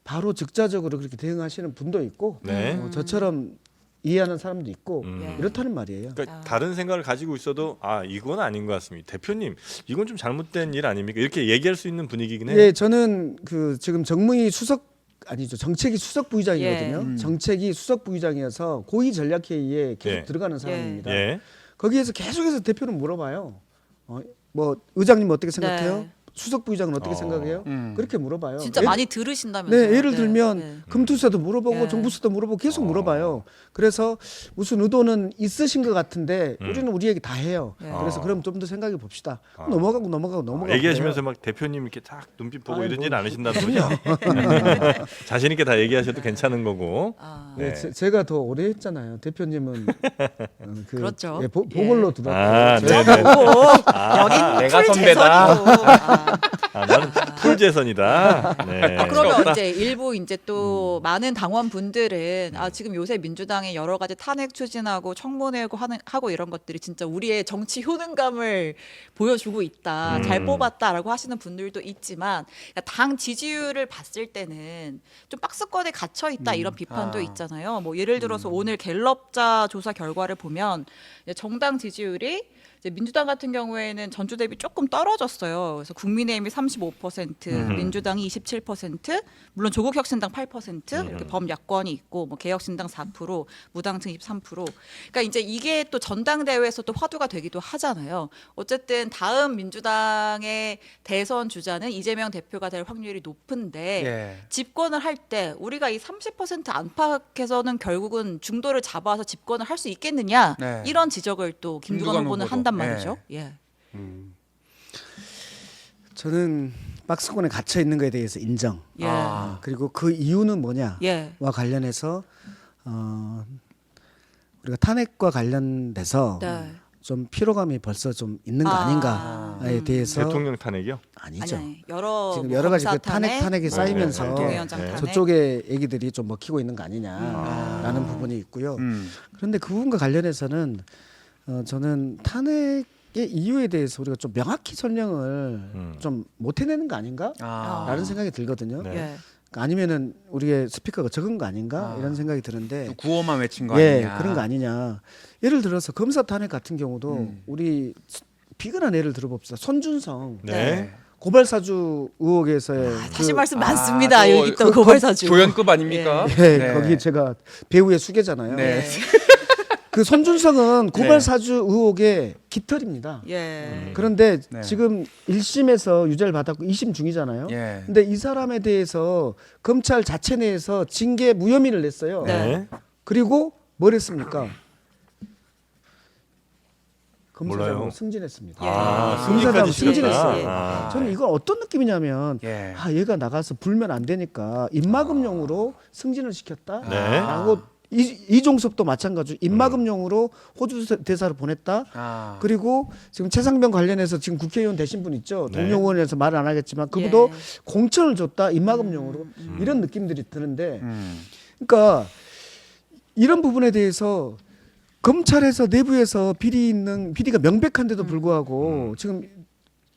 바로 즉자적으로 그렇게 대응하시는 분도 있고 네. 저처럼 이해하는 사람도 있고 예. 이렇다는 말이에요. 그러니까 다른 생각을 가지고 있어도 이건 아닌 것 같습니다. 대표님, 이건 좀 잘못된 일 아닙니까? 이렇게 얘기할 수 있는 분위기긴 해요. 예, 저는 그 지금 정무위 수석 아니죠, 정책위 수석 부의장이거든요. 예. 정책위 수석 부의장이어서 고위 전략회의에 계속 예. 들어가는 사람입니다. 예. 거기에서 계속해서 대표는 물어봐요. 뭐 의장님 어떻게 생각해요? 네. 수석 부의장은 어떻게 생각해요? 그렇게 물어봐요. 진짜 예- 많이 들으신다면서요. 네, 예를 들면 네. 금투세도 물어보고 네. 정부세도 물어보고 계속 물어봐요. 그래서 무슨 의도는 있으신 것 같은데 우리는 우리 얘기 다 해요. 네. 그래서 그럼 좀 더 생각해 봅시다. 넘어가고. 얘기하시면서 막 대표님 이렇게 딱 눈빛 보고 아이, 이런 뭐, 일 안 하신다는 거죠? 자신 있게 다 얘기하셔도 괜찮은 거고. 아, 네, 네. 제가 더 오래 했잖아요. 대표님은 그렇죠. 예, 보궐로 아, 들어왔고 네. 여긴 내가 풀 선배다. 재선이고. 아. 나는 풀재선이다. 네. 그러면 이제 일부 이제 또 많은 당원분들은 지금 요새 민주당의 여러 가지 탄핵 추진하고 청문회 하고 이런 것들이 진짜 우리의 정치 효능감을 보여주고 있다. 잘 뽑았다라고 하시는 분들도 있지만 그러니까 당 지지율을 봤을 때는 좀 박스권에 갇혀 있다 이런 비판도 있잖아요. 뭐 예를 들어서 오늘 갤럽자 조사 결과를 보면 이제 정당 지지율이 이제 민주당 같은 경우에는 전주 대비 조금 떨어졌어요. 그래서 국민의힘이 35%, 민주당이 27%, 물론 조국혁신당 8% 이렇게 범야권이 있고 뭐 개혁신당 4%, 무당층 23%. 그러니까 이제 이게 또 전당대회에서 또 화두가 되기도 하잖아요. 어쨌든 다음 민주당의 대선 주자는 이재명 대표가 될 확률이 높은데 예. 집권을 할 때 우리가 이 30% 안팎에서는 결국은 중도를 잡아서 집권을 할 수 있겠느냐 네. 이런 지적을 또 김두관 김두관 후보는 후보도. 한단 말이죠. 예. 저는 박스권에 갇혀 있는 것에 대해서 인정. 예. 그리고 그 이유는 뭐냐와 예. 관련해서 우리가 탄핵과 관련돼서 네. 좀 피로감이 벌써 좀 있는 거 아닌가에 대해서 대통령 탄핵이요? 아니죠. 아니, 여러 지금 뭐 여러 가지 그 검사 탄핵이 쌓이면서 국회의원장 네. 탄핵. 저쪽에 얘기들이 좀 먹히고 있는 거 아니냐라는 부분이 있고요. 그런데 그 부분과 관련해서는 저는 탄핵의 이유에 대해서 우리가 좀 명확히 설명을 좀 못 해내는 거 아닌가라는 생각이 들거든요. 네. 예. 아니면은 우리의 스피커가 적은 거 아닌가 이런 생각이 드는데 구호만 외친 거 예, 아니냐. 그런 거 아니냐. 예를 들어서 검사 탄핵 같은 경우도 우리 비근한 예를 들어봅시다. 손준성 네. 고발 사주 의혹에서의 하신 말씀 많습니다. 또 여기 또 고발사주. 조연급 아닙니까? 예, 네. 거기 제가 배우의 수계잖아요. 네. 그 손준성은 고발 네. 사주 의혹의 깃털입니다. 예. 그런데 네. 지금 1심에서 유죄를 받았고 2심 중이잖아요. 예. 근데 이 사람에 대해서 검찰 자체 내에서 징계 무혐의를 냈어요. 네. 그리고 뭘 했습니까? 검사장으로 몰라요. 승진했습니다. 승진까지 승진했어요. 시켰다. 저는 이건 어떤 느낌이냐면 예. 얘가 나가서 불면 안 되니까 입막음용으로 승진을 시켰다. 네. 라고 이종섭도 마찬가지로 입막음용으로 호주 대사를 보냈다. 그리고 지금 최상병 관련해서 지금 국회의원 되신 분 있죠. 네. 동료원에서 말은 안 하겠지만 그분도 예. 공천을 줬다. 입막음용으로 이런 느낌들이 드는데 음. 그러니까 이런 부분에 대해서 검찰에서 내부에서 비리가 명백한데도 불구하고 지금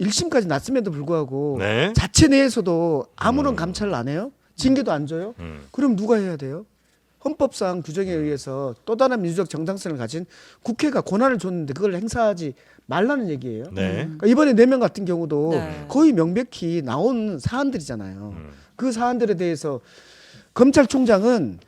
1심까지 났음에도 불구하고 네. 자체 내에서도 아무런 감찰을 안 해요? 징계도 안 줘요? 그럼 누가 해야 돼요? 헌법상 규정에 의해서 또 다른 민주적 정당성을 가진 국회가 권한을 줬는데 그걸 행사하지 말라는 얘기예요. 네. 그러니까 이번에 4명 같은 경우도 네. 거의 명백히 나온 사안들이잖아요. 그 사안들에 대해서 검찰총장은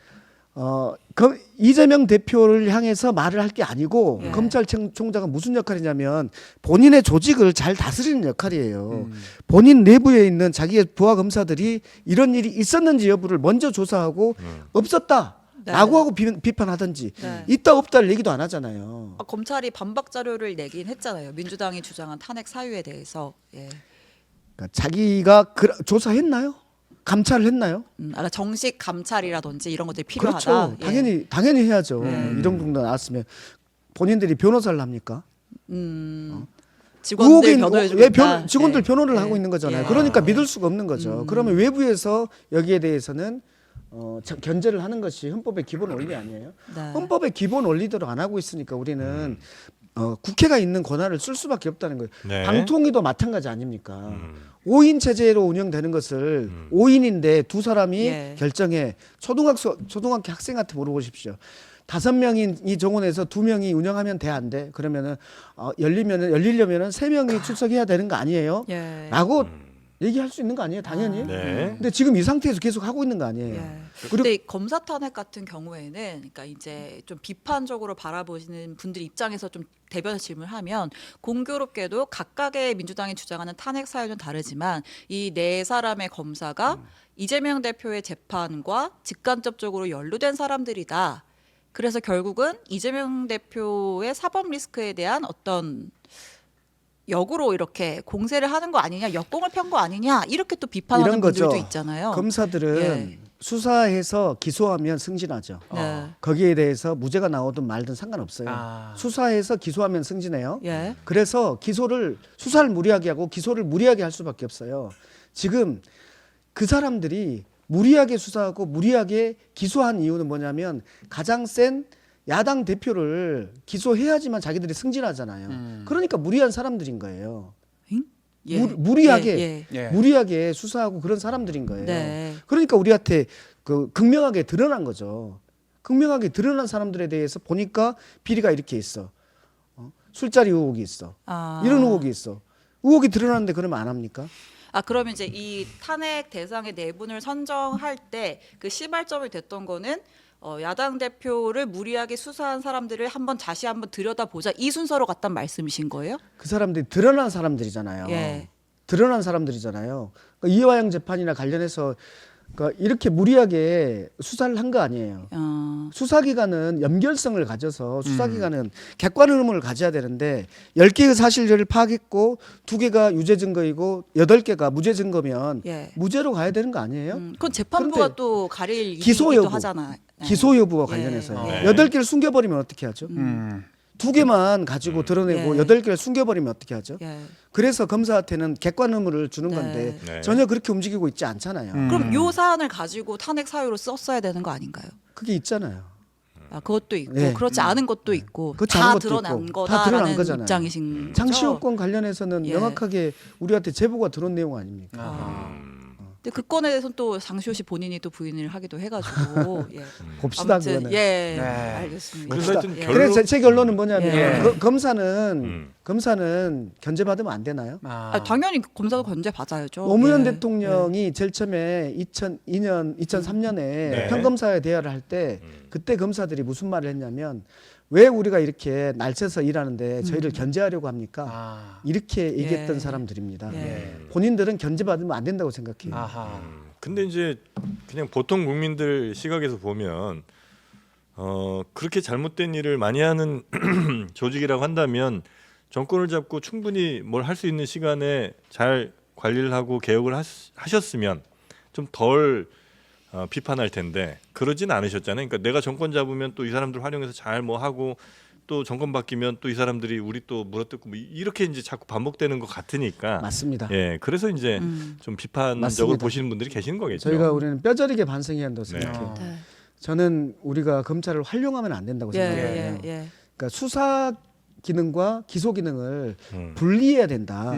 이재명 대표를 향해서 말을 할 게 아니고 네. 검찰총장은 무슨 역할이냐면 본인의 조직을 잘 다스리는 역할이에요. 본인 내부에 있는 자기의 부하 검사들이 이런 일이 있었는지 여부를 먼저 조사하고 없었다. 네. 라고 하고 비판하든지 네. 있다 없다를 얘기도 안 하잖아요. 검찰이 반박 자료를 내긴 했잖아요. 민주당이 주장한 탄핵 사유에 대해서. 예. 그러니까 자기가 조사했나요? 감찰을 했나요? 그러니까 정식 감찰이라든지 이런 것들이 필요하다. 그렇죠. 예. 당연히 해야죠. 이런 정도 나왔으면 본인들이 변호사를 합니까? 직원들 의혹인 변호해 왜 주겠다. 직원들 예. 변호를 예. 하고 있는 거잖아요. 예. 그러니까 믿을 수가 없는 거죠. 그러면 외부에서 여기에 대해서는 견제를 하는 것이 헌법의 기본 원리 아니에요? 네. 헌법의 기본 원리대로 안 하고 있으니까 우리는 국회가 있는 권한을 쓸 수밖에 없다는 거예요. 네. 방통위도 마찬가지 아닙니까? 5인 체제로 운영되는 것을 5인인데 두 사람이 예. 결정해. 초등학교 학생한테 물어보십시오. 5명인 이 정원에서 2명이 운영하면 돼 안 돼? 그러면은 열리려면은 3명이 출석해야 되는 거 아니에요? 예. 라고 얘기할 수 있는 거 아니에요? 당연히. 네. 근데 지금 이 상태에서 계속 하고 있는 거 아니에요? 예. 그리고 근데 이 검사 탄핵 같은 경우에는 그러니까 이제 좀 비판적으로 바라보시는 분들 입장에서 좀 대변 질문을 하면 공교롭게도 각각의 민주당이 주장하는 탄핵 사유는 다르지만 이 네 사람의 검사가 이재명 대표의 재판과 직간접적으로 연루된 사람들이다. 그래서 결국은 이재명 대표의 사법 리스크에 대한 어떤 역으로 이렇게 공세를 하는 거 아니냐, 역공을 편 거 아니냐 이렇게 또 비판하는 이런 거죠. 분들도 있잖아요. 검사들은 예. 수사해서 기소하면 승진하죠. 네. 거기에 대해서 무죄가 나오든 말든 상관없어요. 아. 수사해서 기소하면 승진해요. 예. 그래서 수사를 무리하게 하고 기소를 무리하게 할 수밖에 없어요. 지금 그 사람들이 무리하게 수사하고 무리하게 기소한 이유는 뭐냐면 가장 센 야당 대표를 기소해야지만 자기들이 승진하잖아요. 그러니까 무리한 사람들인 거예요. 예. 무리하게 예, 예. 예. 무리하게 수사하고 그런 사람들인 거예요. 네. 그러니까 우리한테 그 극명하게 드러난 거죠. 극명하게 드러난 사람들에 대해서 보니까 비리가 이렇게 있어. 술자리 의혹이 있어. 아. 이런 의혹이 있어. 의혹이 드러났는데 그러면 안 합니까? 아 그러면 이제 이 탄핵 대상의 네 분을 선정할 때 그 시발점이 됐던 거는 야당 대표를 무리하게 수사한 사람들을 다시 한번 들여다보자 이 순서로 갔단 말씀이신 거예요? 그 사람들이 드러난 사람들이잖아요. 예. 드러난 사람들이잖아요. 그러니까 이화영 재판이나 관련해서 그러니까 이렇게 무리하게 수사를 한 거 아니에요. 수사기관은 연결성을 가져서 수사기관은 객관 의무를 가져야 되는데 10개의 사실을 파악했고 2개가 유죄 증거이고 8개가 무죄 증거면 예. 무죄로 가야 되는 거 아니에요? 그건 재판부가 그런데 또 가릴 기소 일이기도 여부, 하잖아요. 네. 기소 여부와 예. 관련해서요. 네. 8개를 숨겨버리면 어떻게 하죠? 2개만 가지고 드러내고 예. 8개를 숨겨버리면 어떻게 하죠? 예. 그래서 검사한테는 객관 의무를 주는 네. 건데 네. 전혀 그렇게 움직이고 있지 않잖아요. 그럼 요 사안을 가지고 탄핵 사유로 썼어야 되는 거 아닌가요? 그게 있잖아요. 아, 그것도 있고 네. 그렇지 않은 것도 있고 그렇지 다 않은 것도 드러난 있고. 다 드러난 거다라는 거잖아요. 입장이신 장시호권 관련해서는 예. 명확하게 우리한테 제보가 들어온 내용 아닙니까? 근데 그 건에 대해서는 또 장시호 씨 본인이 또 부인을 하기도 해가지고 예. 봅시다 아무튼 그거는. 예 네. 알겠습니다. 그래서 하여튼 예. 결론- 그래서 제 결론은 뭐냐면 예. 검사는 견제받으면 안 되나요? 아, 당연히 검사도 견제 받아야죠. 노무현 예. 대통령이 제일 처음에 2003년에 네. 평검사에 대화를 할 때 그때 검사들이 무슨 말을 했냐면 왜 우리가 이렇게 날새서 일하는데 저희를 견제하려고 합니까? 아. 이렇게 얘기했던 예. 사람들입니다. 예. 본인들은 견제받으면 안 된다고 생각해요. 아하. 근데 이제 그냥 보통 국민들 시각에서 보면 그렇게 잘못된 일을 많이 하는 조직이라고 한다면 정권을 잡고 충분히 뭘 할 수 있는 시간에 잘 관리를 하고 개혁을 하셨으면 좀 덜 비판할 텐데 그러진 않으셨잖아요. 그러니까 내가 정권 잡으면 또 이 사람들 활용해서 잘 뭐 하고 또 정권 바뀌면 또 이 사람들이 우리 또 물어뜯고 뭐 이렇게 이제 자꾸 반복되는 것 같으니까 맞습니다. 예, 그래서 이제 좀 비판적으로 맞습니다. 보시는 분들이 계시는 거겠죠. 우리는 뼈저리게 반성해야 한다고 네. 생각해요. 네. 저는 우리가 검찰을 활용하면 안 된다고 예, 생각해요. 예, 예. 그러니까 수사 기능과 기소 기능을 음. 분리해야 된다.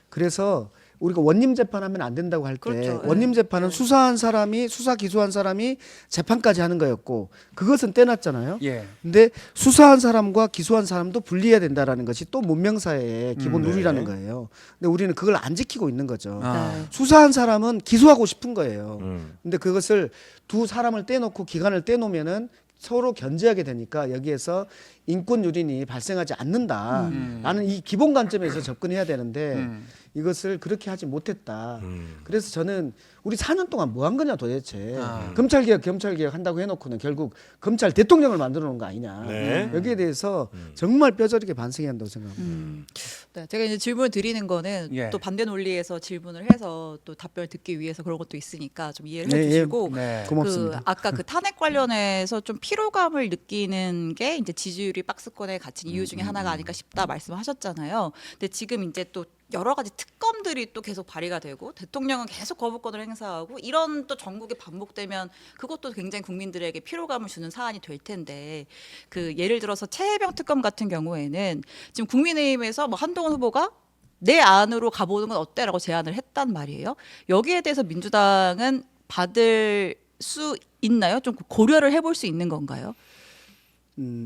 그래서 우리가 원님 재판하면 안 된다고 할 때 그렇죠. 원님 예. 재판은 수사 기소한 사람이 재판까지 하는 거였고 그것은 떼놨잖아요. 예. 근데 수사한 사람과 기소한 사람도 분리해야 된다라는 것이 또 문명사회의 기본 네. 룰이라는 거예요. 근데 우리는 그걸 안 지키고 있는 거죠. 아. 네. 수사한 사람은 기소하고 싶은 거예요. 음. 근데 그것을 두 사람을 떼놓고 기간을 떼놓으면은 서로 견제하게 되니까 여기에서 인권 유린이 발생하지 않는다라는 이 기본 관점에서 접근해야 되는데 이것을 그렇게 하지 못했다. 그래서 저는 우리 4년 동안 뭐 한 거냐 도대체. 아. 검찰개혁 한다고 해놓고는 결국 검찰 대통령을 만들어 놓은 거 아니냐. 네. 여기에 대해서 정말 뼈저리게 반성해야 한다고 생각합니다. 네, 제가 이제 질문을 드리는 거는 예. 또 반대 논리에서 질문을 해서 또 답변을 듣기 위해서 그런 것도 있으니까 좀 이해를 네, 해주시고 네. 고맙습니다. 그 아까 그 탄핵 관련해서 좀 피로감을 느끼는 게 이제 지지율이 박스권에 갇힌 이유 중에 하나가 아닐까 싶다 말씀하셨잖아요. 근데 지금 이제 또 여러 가지 특검들이 또 계속 발의가 되고 대통령은 계속 거부권을 행사하고 이런 또 전국에 반복되면 그것도 굉장히 국민들에게 피로감을 주는 사안이 될 텐데 그 예를 들어서 최혜병 특검 같은 경우에는 지금 국민의힘에서 뭐 한동훈 후보가 내 안으로 가보는 건 어때라고 제안을 했단 말이에요. 여기에 대해서 민주당은 받을 수 있나요? 좀 고려를 해볼 수 있는 건가요?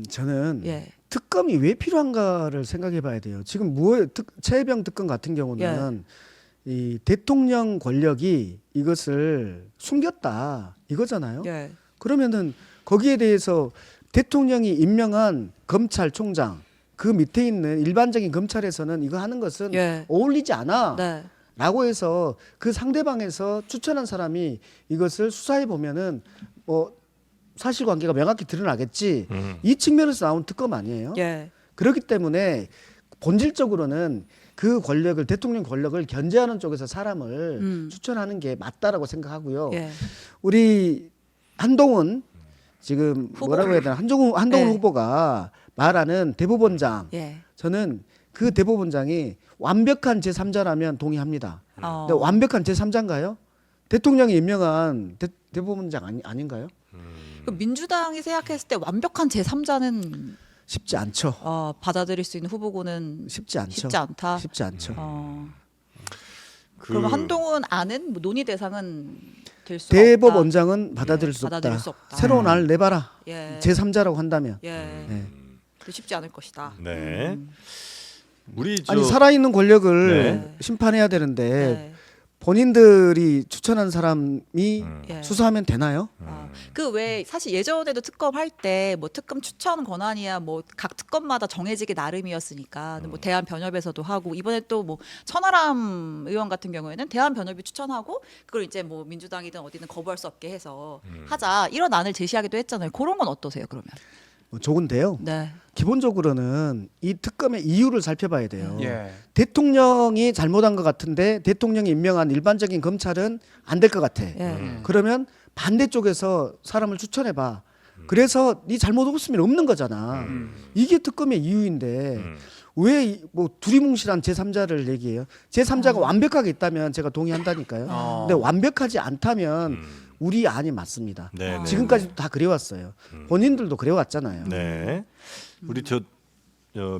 저는 예. 특검이 왜 필요한가를 생각해 봐야 돼요. 지금 최혜병 특검 같은 경우는 이 대통령 권력이 이것을 숨겼다 이거잖아요. 예. 그러면은 거기에 대해서 대통령이 임명한 검찰총장 그 밑에 있는 일반적인 검찰에서는 이거 하는 것은 예. 어울리지 않아. 네. 라고 해서 그 상대방에서 추천한 사람이 이것을 수사해 보면은 뭐 사실관계가 명확히 드러나겠지. 이 측면에서 나온 특검 아니에요. 예. 그렇기 때문에 본질적으로는 그 권력을 대통령 권력을 견제하는 쪽에서 사람을 추천하는 게 맞다라고 생각하고요. 예. 우리 한동훈 지금 후보? 뭐라고 해야 되나 한동훈 네. 후보가 말하는 대법원장 예. 저는 그 대법원장이 완벽한 제3자라면 동의합니다. 어. 근데 완벽한 제3자인가요? 대통령이 임명한 대법원장 아닌가요? 그 민주당이 생각했을 때 완벽한 제3자는 쉽지 않죠. 받아들일 수 있는 후보군은 쉽지 않죠. 쉽지 않다. 쉽지 않죠. 그럼 한동훈 안은 뭐 논의 대상은 될 수가 대법원장은 받아들일 예, 수 없다. 받아들일 수 없다. 새로운 안을 내봐라. 예. 제3자라고 한다면. 예. 네. 쉽지 않을 것이다. 네. 우리 아니 살아있는 권력을 네. 심판해야 되는데 네. 본인들이 추천한 사람이 예. 수사하면 되나요? 그 왜 사실 예전에도 특검 할 때 뭐 특검 추천 권한이야 뭐 각 특검마다 정해지기 나름이었으니까 뭐 대한 변협에서도 하고 이번에 또 뭐 천하람 의원 같은 경우에는 대한 변협이 추천하고 그걸 이제 뭐 민주당이든 어디든 거부할 수 없게 해서 하자 이런 안을 제시하기도 했잖아요. 그런 건 어떠세요 그러면? 뭐 좋은데요. 네. 기본적으로는 이 특검의 이유를 살펴봐야 돼요. 예. 대통령이 잘못한 것 같은데 대통령이 임명한 일반적인 검찰은 안 될 것 같아. 예. 그러면 반대쪽에서 사람을 추천해봐. 그래서 네 잘못 없으면 없는 거잖아. 이게 특검의 이유인데 왜 뭐 두리뭉실한 제3자를 얘기해요? 제3자가 완벽하게 있다면 제가 동의한다니까요. 근데 완벽하지 않다면 우리 안이 맞습니다. 네, 네. 지금까지도 다 그래왔어요. 본인들도 그래왔잖아요. 네. 우리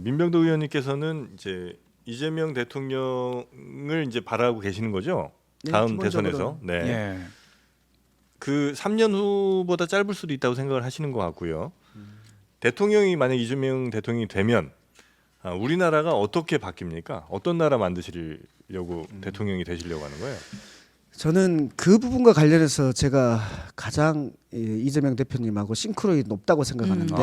민병도 의원님께서는 이제 이재명 대통령을 이제 바라고 계시는 거죠? 네, 다음 기본적으로는. 대선에서. 네. 예. 그 3년 후보다 짧을 수도 있다고 생각을 하시는 것 같고요. 대통령이 만약 이재명 대통령이 되면 우리나라가 어떻게 바뀝니까? 어떤 나라 만드시려고 대통령이 되시려고 하는 거예요? 저는 그 부분과 관련해서 제가 가장 이재명 대표님하고 싱크로율이 높다고 생각하는데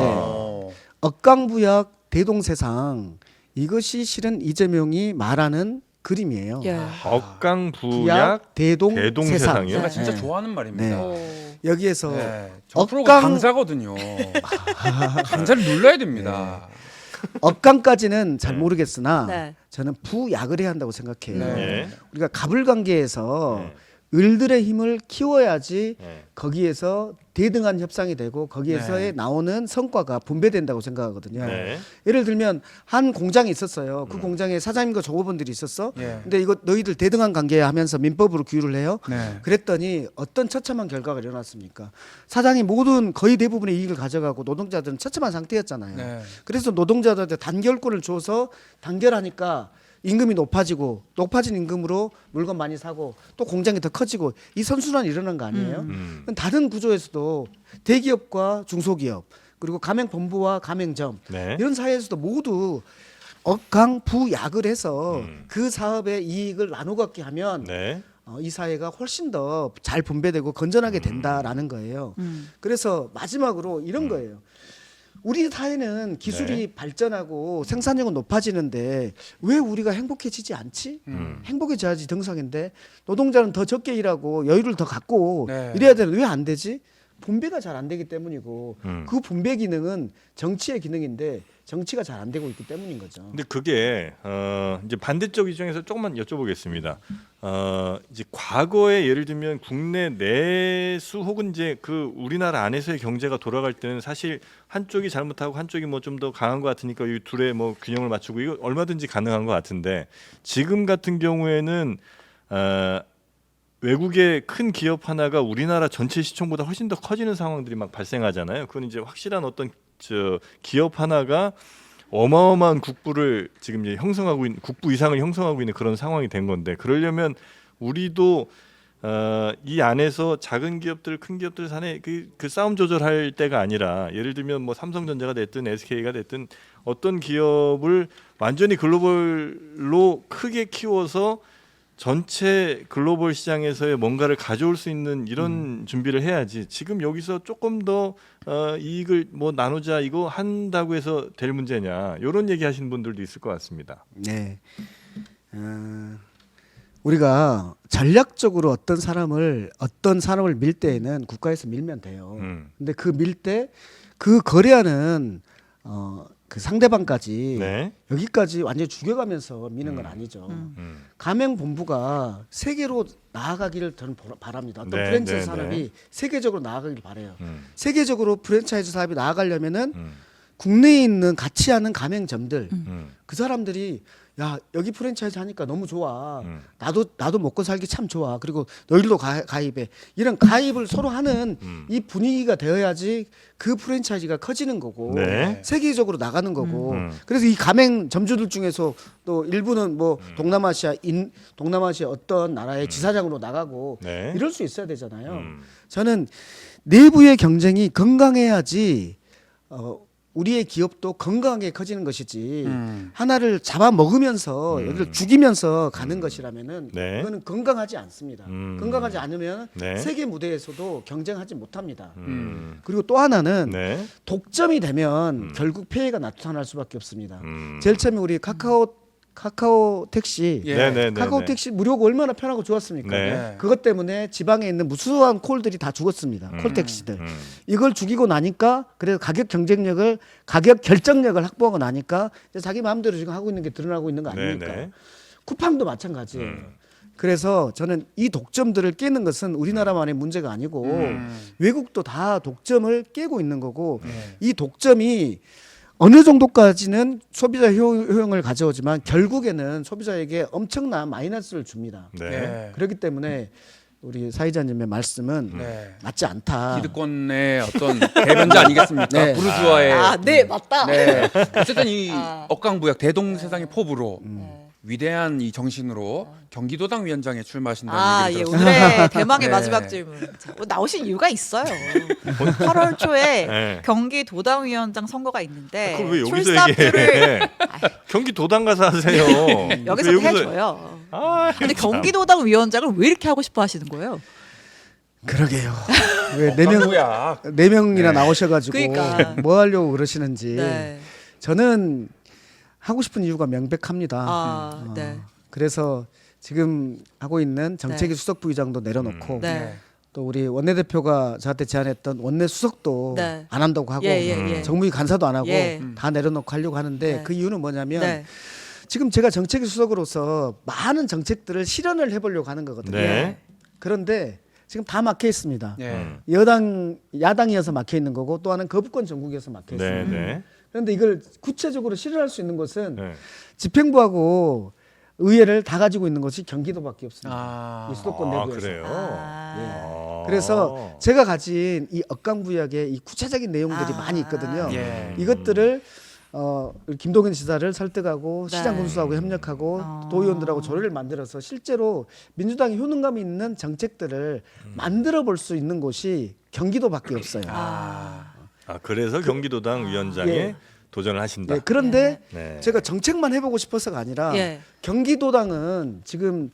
억강부약 대동세상 이것이 실은 이재명이 말하는 그림이에요. 예. 억강부약 대동세상. 대동세상이요? 제가 진짜 네. 좋아하는 말입니다. 네. 오. 여기에서 네. 저 프로가 억강- 강자거든요. 강자를 눌러야 됩니다. 억강까지는 잘 모르겠으나 네. 저는 부약을 해야 한다고 생각해요. 네. 예. 우리가 가불관계에서 네. 을들의 힘을 키워야지 네. 거기에서 대등한 협상이 되고 거기에서의 네. 나오는 성과가 분배된다고 생각하거든요. 네. 예를 들면 한 공장이 있었어요. 그 공장에 사장님과 조업원들이 있었어. 예. 근데 이거 너희들 대등한 관계야 하면서 민법으로 규율을 해요. 네. 그랬더니 어떤 처참한 결과가 일어났습니까? 사장이 모든 거의 대부분의 이익을 가져가고 노동자들은 처참한 상태였잖아요. 네. 그래서 노동자들한테 단결권을 줘서 단결하니까 임금이 높아지고 높아진 임금으로 물건 많이 사고 또 공장이 더 커지고 이 선순환이 일어난 거 아니에요? 그럼 다른 구조에서도 대기업과 중소기업 그리고 가맹본부와 가맹점 네. 이런 사회에서도 모두 억강부약을 해서 그 사업의 이익을 나눠 갖게 하면 네. 이 사회가 훨씬 더 잘 분배되고 건전하게 된다라는 거예요. 그래서 마지막으로 이런 거예요. 우리 사회는 기술이 네. 발전하고 생산력은 높아지는데 왜 우리가 행복해지지 않지? 행복해져야지 정상인데 노동자는 더 적게 일하고 여유를 더 갖고 네. 이래야 되는데 왜 안 되지? 분배가 잘 안 되기 때문이고 음. 그 분배 기능은 정치의 기능인데 정치가 잘 안 되고 있기 때문인 거죠. 근데 그게 이제 반대쪽 입장에서 조금만 여쭤보겠습니다. 이제 과거에 예를 들면 국내 내수 혹은 이제 그 우리나라 안에서의 경제가 돌아갈 때는 사실 한쪽이 잘못하고 한쪽이 뭐 좀 더 강한 것 같으니까 이 둘의 뭐 균형을 맞추고 이거 얼마든지 가능한 것 같은데 지금 같은 경우에는 외국의 큰 기업 하나가 우리나라 전체 시총보다 훨씬 더 커지는 상황들이 막 발생하잖아요. 그건 이제 확실한 어떤 기업 하나가 어마어마한 국부를 지금 이제 형성하고 있는 국부 이상을 형성하고 있는 그런 상황이 된 건데 그러려면 우리도 이 안에서 작은 기업들, 큰 기업들 산에 그 싸움 조절할 때가 아니라 예를 들면 뭐 삼성전자가 됐든 SK가 됐든 어떤 기업을 완전히 글로벌로 크게 키워서 전체 글로벌 시장에서의 뭔가를 가져올 수 있는 이런 준비를 해야지. 지금 여기서 조금 더 이익을 뭐 나누자 이거 한다고 해서 될 문제냐. 이런 얘기하시는 분들도 있을 것 같습니다. 네. 우리가 전략적으로 어떤 산업을 밀 때에는 국가에서 밀면 돼요. 근데 그 밀 때 그 거래하는 그 상대방까지 네. 여기까지 완전히 죽여가면서 미는 건 아니죠. 가맹본부가 세계로 나아가기를 저는 바랍니다. 어떤 네, 프랜차이즈 네, 산업이 네. 세계적으로 나아가길 바래요. 세계적으로 프랜차이즈 사업이 나아가려면은 음. 국내에 있는 같이 하는 가맹점들 음. 그 사람들이 야 여기 프랜차이즈 하니까 너무 좋아. 음. 나도 먹고 살기 참 좋아. 그리고 너희들도 가입해. 이런 가입을 서로 하는 이 분위기가 되어야지 그 프랜차이즈가 커지는 거고 네. 세계적으로 나가는 거고. 음. 그래서 이 가맹 점주들 중에서 또 일부는 뭐 동남아시아 어떤 나라의 지사장으로 나가고 네. 이럴 수 있어야 되잖아요. 저는 내부의 경쟁이 건강해야지 우리의 기업도 건강하게 커지는 것이지 하나를 잡아 먹으면서 여기를 죽이면서 가는 것이라면은 네. 그거는 건강하지 않습니다. 건강하지 않으면 네. 세계 무대에서도 경쟁하지 못합니다. 음. 그리고 또 하나는 네. 독점이 되면 결국 폐해가 나타날 수밖에 없습니다. 음. 제일 처음에 우리 카카오 택시 예. 네네네. 카카오 택시 무료가 얼마나 편하고 좋았습니까? 네. 그것 때문에 지방에 있는 무수한 콜들이 다 죽었습니다. 콜 택시들. 이걸 죽이고 나니까 그래서 가격 결정력을 확보하고 나니까 이제 자기 마음대로 지금 하고 있는 게 드러나고 있는 거 아닙니까? 네네. 쿠팡도 마찬가지예요. 그래서 저는 이 독점들을 깨는 것은 우리나라만의 문제가 아니고 외국도 다 독점을 깨고 있는 거고 이 독점이 어느 정도까지는 소비자 효용을 가져오지만 결국에는 소비자에게 엄청난 마이너스를 줍니다. 네. 네. 그렇기 때문에 우리 사회자님의 말씀은 네. 맞지 않다. 기득권의 어떤 대변자 아니겠습니까? 네. 부르주아의 네 맞다. 네. 어쨌든 이 아. 억강부약 대동세상의 포부로 위대한 이 정신으로 경기도당 위원장에 출마하신다는 아, 얘기를 예, 들었습니다. 오늘의 대망의 네. 마지막 질문. 자, 나오신 이유가 있어요. 8월 초에 네. 경기도당위원장 선거가 있는데 그걸 왜 여기서 출사표를 얘기해? 경기도당 가서 하세요. 여기서 왜 해줘요. 아, 근데 참. 경기도당 위원장을 왜 이렇게 하고 싶어 하시는 거예요? 그러게요. 왜 억강부약. 네 명이나 네. 나오셔가지고 그러니까. 뭐 하려고 그러시는지 네. 저는 하고 싶은 이유가 명백합니다. 아, 네. 그래서 지금 하고 있는 정책위 네. 수석 부의장도 내려놓고 네. 또 우리 원내대표가 저한테 제안했던 원내 수석도 네. 안 한다고 하고 예. 정무위 간사도 안 하고 예. 다 내려놓고 하려고 하는데 네. 그 이유는 뭐냐면 네. 지금 제가 정책위 수석으로서 많은 정책들을 실현을 해보려고 하는 거거든요. 네. 그런데 지금 다 막혀 있습니다. 예. 야당이어서 막혀 있는 거고 또 하나는 거부권 정국이어서 막혀 있습니다. 네. 네. 그런데 이걸 구체적으로 실현할 수 있는 것은 네. 집행부하고 의회를 다 가지고 있는 것이 경기도밖에 없습니다. 아. 이 수도권 아, 내부에서. 그래요. 아. 그래서 제가 가진 이 억강부약의 이 구체적인 내용들이 많이 있거든요. 예. 이것들을 우리 김동연 지사를 설득하고 네. 시장 군수하고 협력하고 도의원들하고 조례를 만들어서 실제로 민주당이 효능감 있는 정책들을 만들어 볼 수 있는 곳이 경기도밖에 없어요. 아. 아, 그래서 경기도당 위원장에 예. 도전을 하신다. 예, 그런데 네. 제가 정책만 해보고 싶어서가 아니라 예. 경기도당은 지금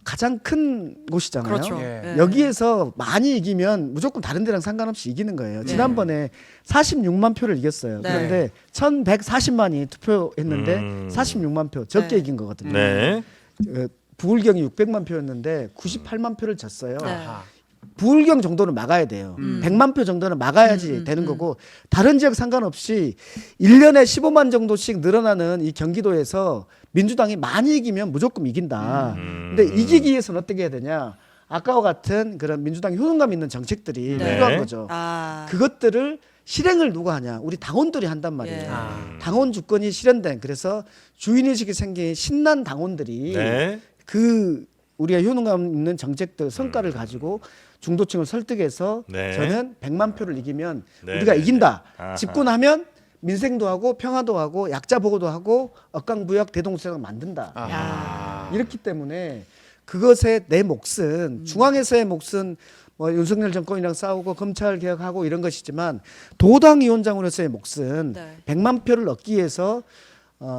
가장 큰 곳이잖아요. 그렇죠. 예. 예. 여기에서 많이 이기면 무조건 다른 데랑 상관없이 이기는 거예요. 네. 지난번에 46만 표를 이겼어요. 네. 그런데 1,140만이 투표했는데 46만 표 적게 네. 이긴 거거든요. 네. 부울경이 600만 표였는데 98만 표를 졌어요. 네. 아하. 부울경 정도는 막아야 돼요. 100만 표 정도는 막아야지 되는 거고 다른 지역 상관없이 1년에 15만 정도씩 늘어나는 이 경기도에서 민주당이 많이 이기면 무조건 이긴다. 근데 이기기 위해서는 어떻게 해야 되냐? 아까와 같은 그런 민주당이 효능감 있는 정책들이 네. 필요한 거죠. 아. 그것들을 실행을 누가 하냐? 우리 당원들이 한단 말이에요. 예. 아. 당원 주권이 실현된 그래서 주인의식이 생긴 신난 당원들이 네. 그 우리가 효능감 있는 정책들 성과를 가지고 중도층을 설득해서 네. 저는 100만 표를 이기면 네, 우리가 네, 이긴다. 아하. 집권하면 민생도 하고 평화도 하고 약자 보호도 하고 억강부역 대동세상 만든다. 아. 이렇기 때문에 그것에 내 몫은 중앙에서의 몫은 뭐 윤석열 정권이랑 싸우고 검찰 개혁하고 이런 것이지만 도당 위원장으로서의 몫은 네. 100만 표를 얻기 위해서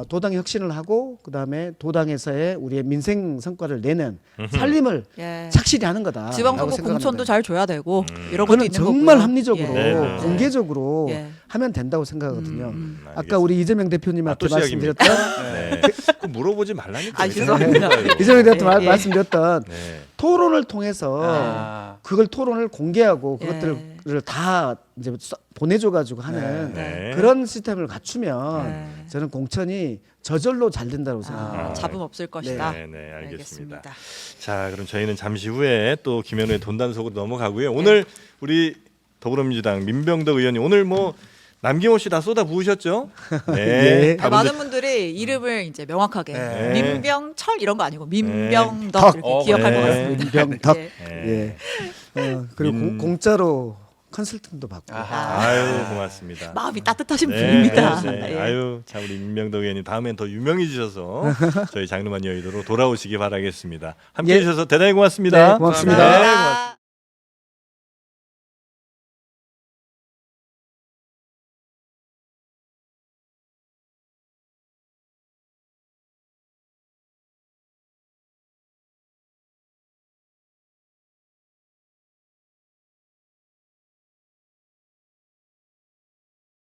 도당의 혁신을 하고 그다음에 도당에서의 우리의 민생 성과를 내는 살림을 예. 착실히 하는 거다. 지방선거 공천도 잘 줘야 되고 이런 것도 그거는 있는 정말 거고요. 합리적으로 예. 네. 공개적으로 예. 하면 된다고 생각하거든요. 아까 알겠습니다. 우리 이재명 대표님한테 또 시작입니까? 말씀드렸던 네. 그 물어보지 말라니까. 아, 왜 죄송합니다. 그러는 거예요? 이재명 대표한테 예. 말씀드렸던 네. 토론을 통해서 아. 그걸 토론을 공개하고 예. 그것들을 다 이제 보내줘 가지고 하는 네. 그런 시스템을 갖추면 네. 저는 공천이 저절로 잘 된다고 생각합니다. 잡음 없을 것이다. 네, 네, 알겠습니다. 알겠습니다. 자, 그럼 저희는 잠시 후에 또 김현우의 돈단속으로 넘어가고요. 오늘 우리 더불어민주당 민병덕 의원님 오늘 뭐 남김없이 다 쏟아 부으셨죠? 네. 예. 다분들- 많은 분들이 이름을 이제 명확하게 네. 민병철 이런 거 아니고 민병덕 덕. 이렇게 기억할 것 네. 같습니다. 민병덕. 예. 네. 예. 그리고 민- 공짜로 컨설팅도 받고. 아하. 아유, 고맙습니다. 마음이 따뜻하신 네, 분입니다. 네. 예. 아유, 참 우리 민병덕 의원님 다음엔 더 유명해지셔서 저희 장르만 여의도로 돌아오시기 바라겠습니다. 함께 예. 해주셔서 대단히 고맙습니다. 네, 고맙습니다. 네, 감사합니다. 고맙습니다.